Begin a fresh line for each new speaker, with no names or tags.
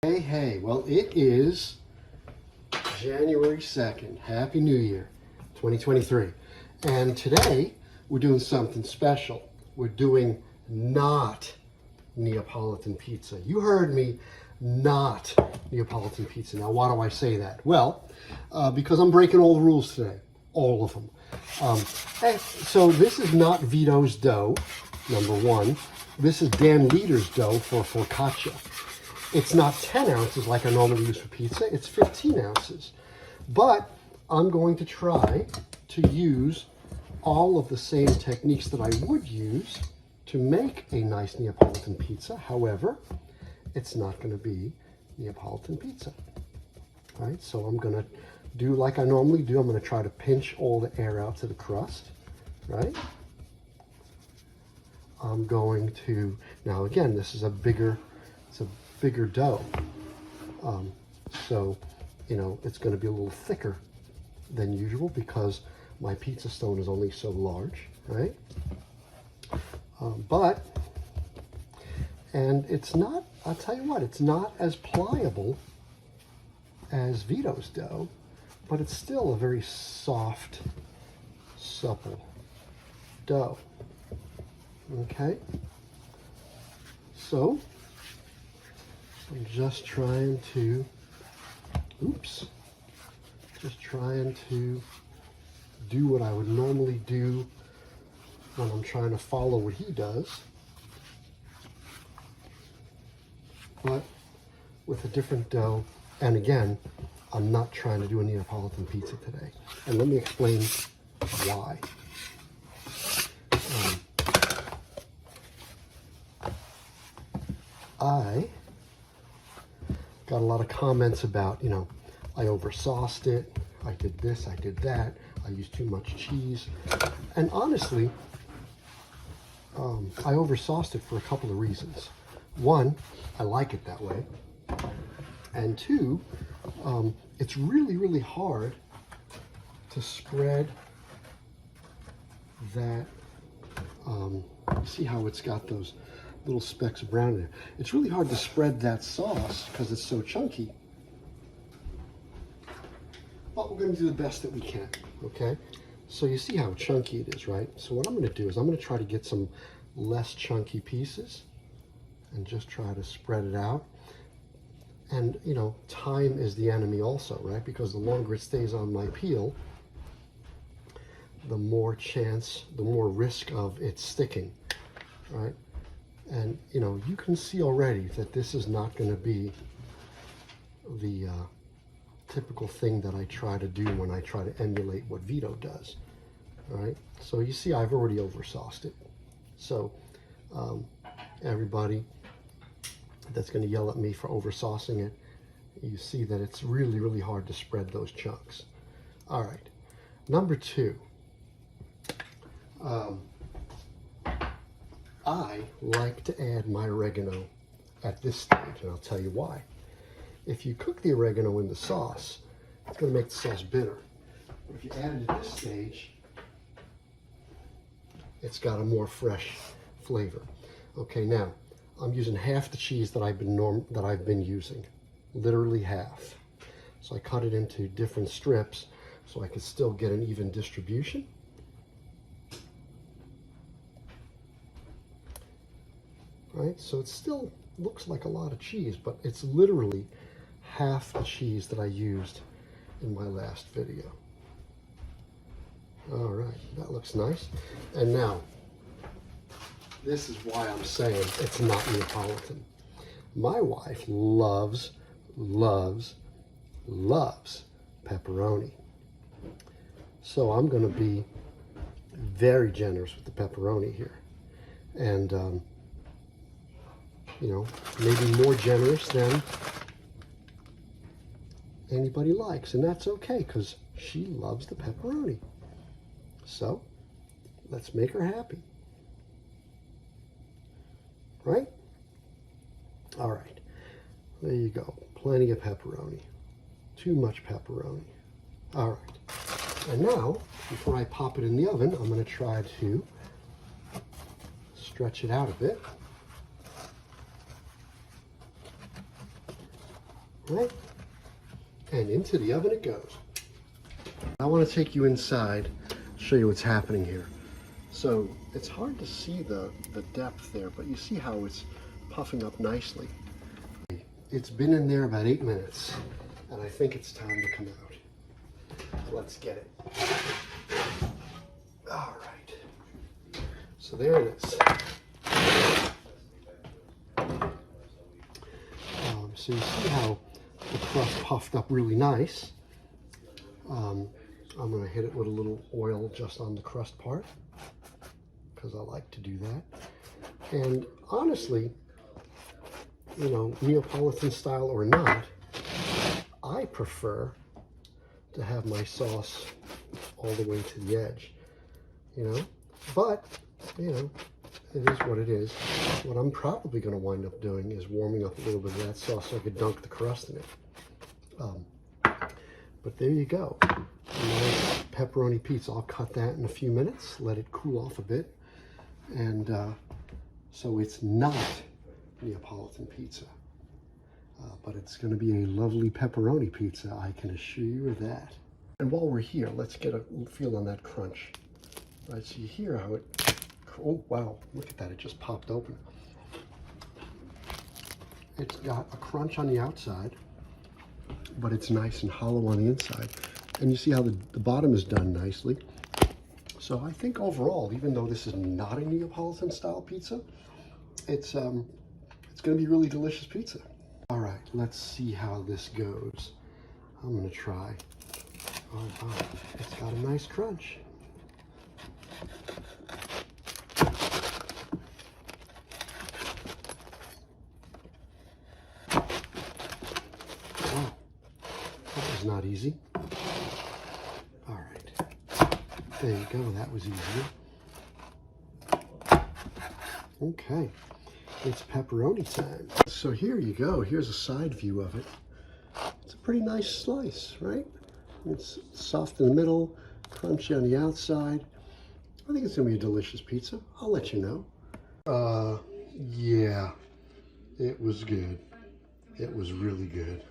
Hey, well, it is January 2nd. Happy New Year, 2023. And today, we're doing something special. We're doing not Neapolitan pizza. You heard me, not Neapolitan pizza. Now, why do I say that? Well, because I'm breaking all the rules today. All of them. So this is not Vito's dough, number one. This is Dan Leader's dough for focaccia. It's not 10 ounces like I normally use for pizza, it's 15 ounces. But I'm going to try to use all of the same techniques that I would use to make a nice Neapolitan pizza. However, it's not going to be Neapolitan pizza. All right, so I'm going to do like I normally do. I'm going to try to pinch all the air out to the crust, right? I'm going to, now again, this is a bigger dough. So, it's going to be a little thicker than usual because my pizza stone is only so large, right? And it's not, I'll tell you what, it's not as pliable as Vito's dough, but it's still a very soft, supple dough. Okay? So, I'm just trying to do what I would normally do when I'm trying to follow what he does, but with a different dough. And again, I'm not trying to do a Neapolitan pizza today. And let me explain why. I got a lot of comments about, I oversauced it, I did this, I did that, I used too much cheese. And honestly, I oversauced it for a couple of reasons. One, I like it that way. And two, it's really, really hard to spread that, see how it's got those little specks of brown in there. It's really hard to spread that sauce because it's so chunky. But we're going to do the best that we can, okay? So you see how chunky it is, right? So what I'm going to do is I'm going to try to get some less chunky pieces and just try to spread it out. And, time is the enemy also, right? Because the longer it stays on my peel, the more risk of it sticking, right? And, you can see already that this is not going to be the typical thing that I try to do when I try to emulate what Vito does, all right? So you see I've already oversauced it. So everybody that's going to yell at me for oversaucing it, you see that it's really, really hard to spread those chunks. All right, number two. I like to add my oregano at this stage, and I'll tell you why. If you cook the oregano in the sauce, it's going to make the sauce bitter. But if you add it at this stage, it's got a more fresh flavor. Okay, now I'm using half the cheese that I've been using, literally half. So I cut it into different strips so I could still get an even distribution. Right, so it still looks like a lot of cheese, but it's literally half the cheese that I used in my last video. All right, that looks nice. And now, this is why I'm saying it's not Neapolitan. My wife loves pepperoni. So I'm going to be very generous with the pepperoni here. And, maybe more generous than anybody likes. And that's okay, because she loves the pepperoni. So, let's make her happy. Right? All right. There you go. Plenty of pepperoni. Too much pepperoni. All right. And now, before I pop it in the oven, I'm going to try to stretch it out a bit. right? And into the oven it goes. I want to take you inside, show you what's happening here. So it's hard to see the depth there, but you see how it's puffing up nicely. It's been in there about 8 minutes, and I think it's time to come out. So let's get it. All right. So there it is. So you see how the crust puffed up really nice. I'm going to hit it with a little oil just on the crust part, because I like to do that. And honestly, you know, Neapolitan style or not, I prefer to have my sauce all the way to the edge, you know. But, you know, it is what it is. What I'm probably going to wind up doing is warming up a little bit of that sauce so I could dunk the crust in it. But there you go. Nice pepperoni pizza. I'll cut that in a few minutes, let it cool off a bit. And so it's not Neapolitan pizza. But it's going to be a lovely pepperoni pizza, I can assure you of that. And while we're here, let's get a feel on that crunch. Right, so you hear how it, oh wow, look at that, it just popped open. It's got a crunch on the outside, but it's nice and hollow on the inside. And you see how the bottom is done nicely. So I think overall, even though this is not a Neapolitan style pizza, it's going to be really delicious pizza. All right, let's see how this goes. I'm going to try. Oh wow, it's got a nice crunch. Wow, that was not easy. All right, there you go, that was easier. Okay, it's pepperoni time. So here you go, here's a side view of it. It's a pretty nice slice, right? It's soft in the middle, crunchy on the outside. I think it's gonna be a delicious pizza. I'll let you know. Yeah, it was good. It was really good.